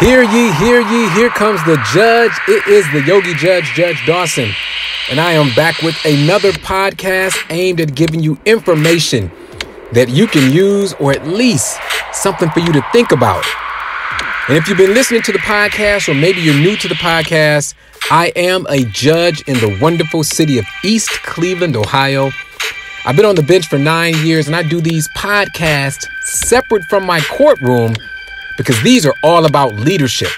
Hear ye, here comes the judge. It is the Yogi Judge, Judge Dawson. And I am back with another podcast aimed at giving you information that you can use, or at least something for you to think about. And if you've been listening to the podcast, or maybe you're new to the podcast, I am a judge in the wonderful city of East Cleveland, Ohio. I've been on the bench for 9 years, and I do these podcasts separate from my courtroom because these are all about leadership,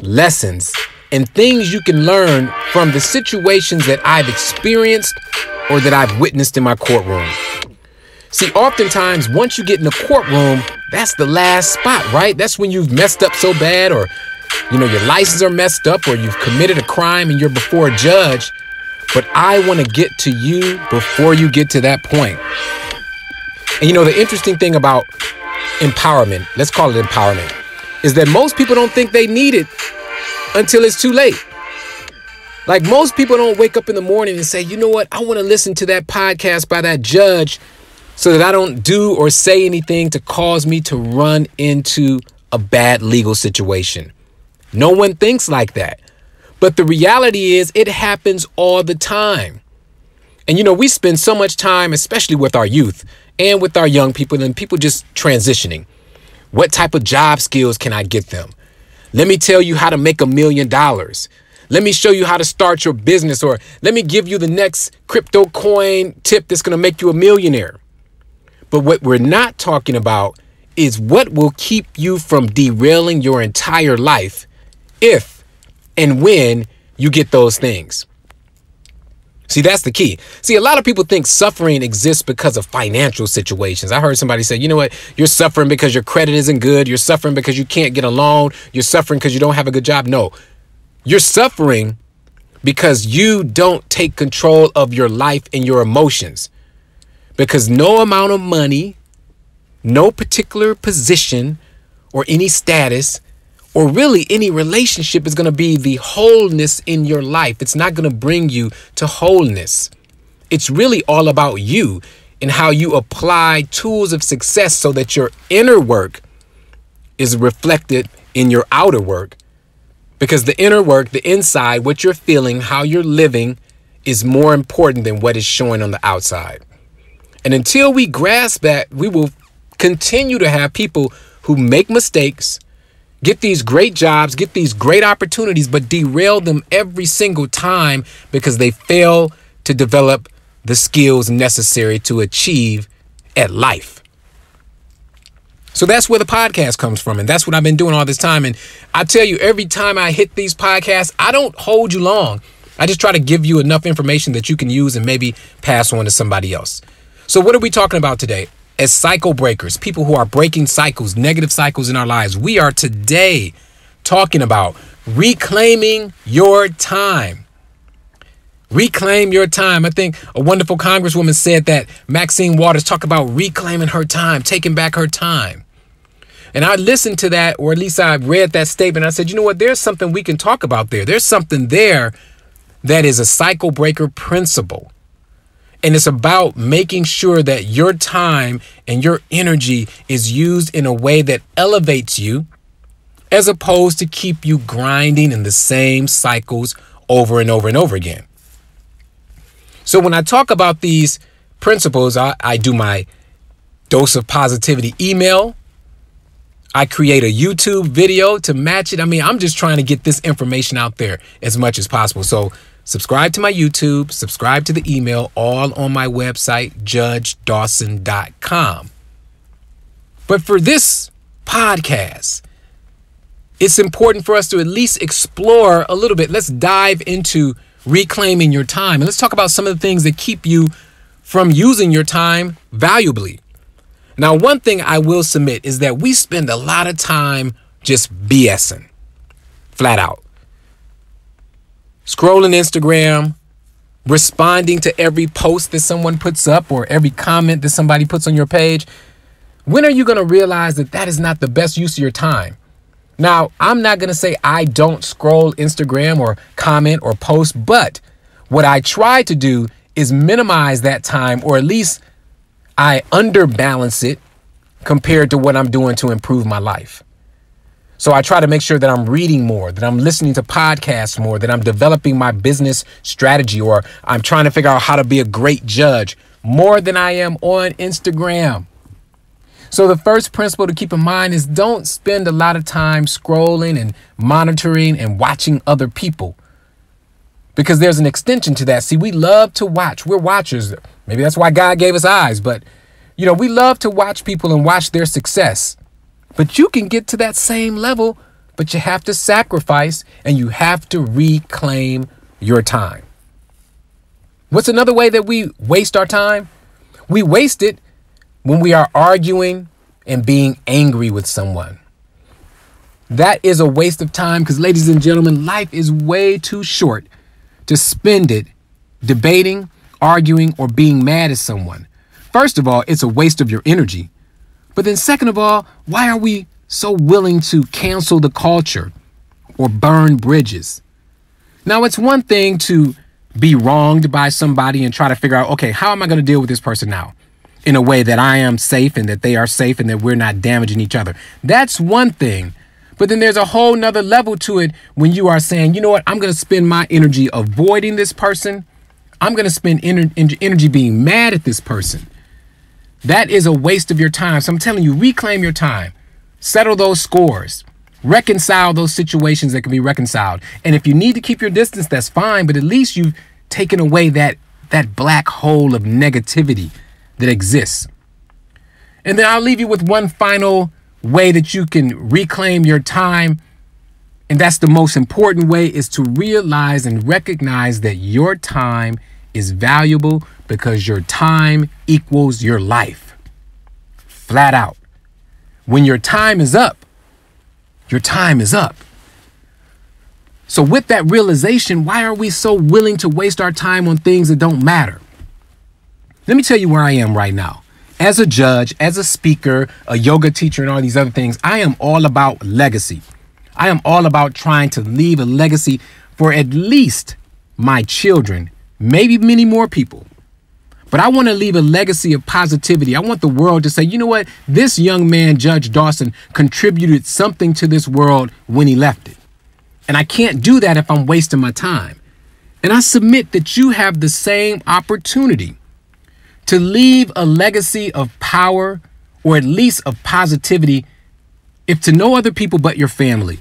lessons, and things you can learn from the situations that I've experienced or that I've witnessed in my courtroom. See, oftentimes, once you get in the courtroom, that's the last spot, right? That's when you've messed up so bad, or, your license are messed up, or you've committed a crime and you're before a judge. But I want to get to you before you get to that point. And the interesting thing about empowerment, let's call it empowerment, is that most people don't think they need it until it's too late. Like, most people don't wake up in the morning and say, you know what, I want to listen to that podcast by that judge so that I don't do or say anything to cause me to run into a bad legal situation. No one thinks like that. But the reality is it happens all the time. And, we spend so much time, especially with our youth and with our young people and people just transitioning. What type of job skills can I get them? Let me tell you how to make $1 million. Let me show you how to start your business, or let me give you the next crypto coin tip that's going to make you a millionaire. But what we're not talking about is what will keep you from derailing your entire life if and when you get those things. See, that's the key. See, a lot of people think suffering exists because of financial situations. I heard somebody say, you know what, you're suffering because your credit isn't good. You're suffering because you can't get a loan. You're suffering because you don't have a good job. No, you're suffering because you don't take control of your life and your emotions. Because no amount of money, no particular position, or any status, or really any relationship is going to be the wholeness in your life. It's not going to bring you to wholeness. It's really all about you and how you apply tools of success so that your inner work is reflected in your outer work. Because the inner work, the inside, what you're feeling, how you're living, is more important than what is showing on the outside. And until we grasp that, we will continue to have people who make mistakes, get these great jobs, get these great opportunities, but derail them every single time because they fail to develop the skills necessary to achieve at life. So that's where the podcast comes from. And that's what I've been doing all this time. And I tell you, every time I hit these podcasts, I don't hold you long. I just try to give you enough information that you can use and maybe pass on to somebody else. So what are we talking about today? As cycle breakers, people who are breaking cycles, negative cycles in our lives, we are today talking about reclaiming your time. Reclaim your time. I think a wonderful congresswoman said that Maxine Waters talked about reclaiming her time, taking back her time. And I listened to that, or at least I read that statement. I said, you know what, there's something we can talk about there. There's something there that is a cycle breaker principle. And it's about making sure that your time and your energy is used in a way that elevates you, as opposed to keep you grinding in the same cycles over and over and over again. So when I talk about these principles, I do my dose of positivity email. I create a YouTube video to match it. I'm just trying to get this information out there as much as possible. So subscribe to my YouTube, subscribe to the email, all on my website, judgedawson.com. But for this podcast, it's important for us to at least explore a little bit. Let's dive into reclaiming your time. And let's talk about some of the things that keep you from using your time valuably. Now, one thing I will submit is that we spend a lot of time just BSing, flat out. Scrolling Instagram, responding to every post that someone puts up or every comment that somebody puts on your page. When are you going to realize that that is not the best use of your time? Now, I'm not going to say I don't scroll Instagram or comment or post, but what I try to do is minimize that time, or at least I underbalance it compared to what I'm doing to improve my life. So I try to make sure that I'm reading more, that I'm listening to podcasts more, that I'm developing my business strategy, or I'm trying to figure out how to be a great judge more than I am on Instagram. So the first principle to keep in mind is don't spend a lot of time scrolling and monitoring and watching other people, because there's an extension to that. See, we love to watch. We're watchers. Maybe that's why God gave us eyes. But, we love to watch people and watch their success. But you can get to that same level, but you have to sacrifice and you have to reclaim your time. What's another way that we waste our time? We waste it when we are arguing and being angry with someone. That is a waste of time because, ladies and gentlemen, life is way too short to spend it debating, arguing, or being mad at someone. First of all, it's a waste of your energy. But then second of all, why are we so willing to cancel the culture or burn bridges? Now, it's one thing to be wronged by somebody and try to figure out, okay, how am I going to deal with this person now in a way that I am safe and that they are safe and that we're not damaging each other? That's one thing. But then there's a whole nother level to it when you are saying, you know what, I'm going to spend my energy avoiding this person. I'm going to spend energy being mad at this person. That is a waste of your time. So I'm telling you, reclaim your time, settle those scores, reconcile those situations that can be reconciled. And if you need to keep your distance, that's fine. But at least you've taken away that black hole of negativity that exists. And then I'll leave you with one final way that you can reclaim your time. And that's the most important way, is to realize and recognize that your time is valuable because your time equals your life. Flat out. When your time is up, your time is up. So with that realization, why are we so willing to waste our time on things that don't matter? Let me tell you where I am right now. As a judge, as a speaker, a yoga teacher, and all these other things, I am all about legacy. I am all about trying to leave a legacy for at least my children, maybe many more people. But I want to leave a legacy of positivity. I want the world to say, you know what? This young man, Judge Dawson, contributed something to this world when he left it. And I can't do that if I'm wasting my time. And I submit that you have the same opportunity to leave a legacy of power, or at least of positivity, if to no other people but your family.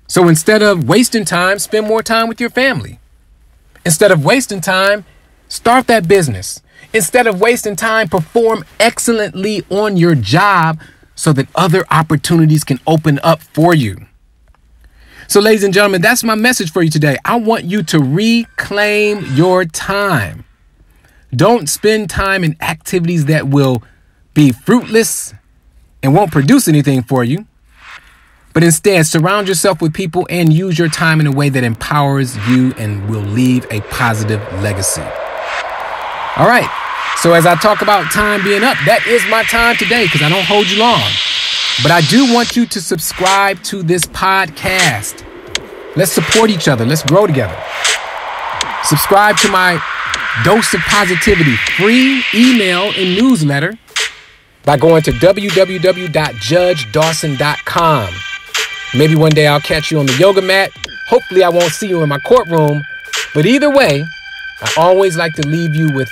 So instead of wasting time, spend more time with your family. Instead of wasting time, start that business. Instead of wasting time, perform excellently on your job so that other opportunities can open up for you. So, ladies and gentlemen, that's my message for you today. I want you to reclaim your time. Don't spend time in activities that will be fruitless and won't produce anything for you. But instead, surround yourself with people and use your time in a way that empowers you and will leave a positive legacy. All right. So as I talk about time being up, that is my time today because I don't hold you long. But I do want you to subscribe to this podcast. Let's support each other. Let's grow together. Subscribe to my Dose of Positivity free email and newsletter by going to www.judgedawson.com. Maybe one day I'll catch you on the yoga mat. Hopefully I won't see you in my courtroom. But either way, I always like to leave you with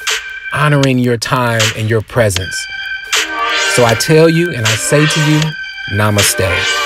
honoring your time and your presence. So I tell you and I say to you, namaste.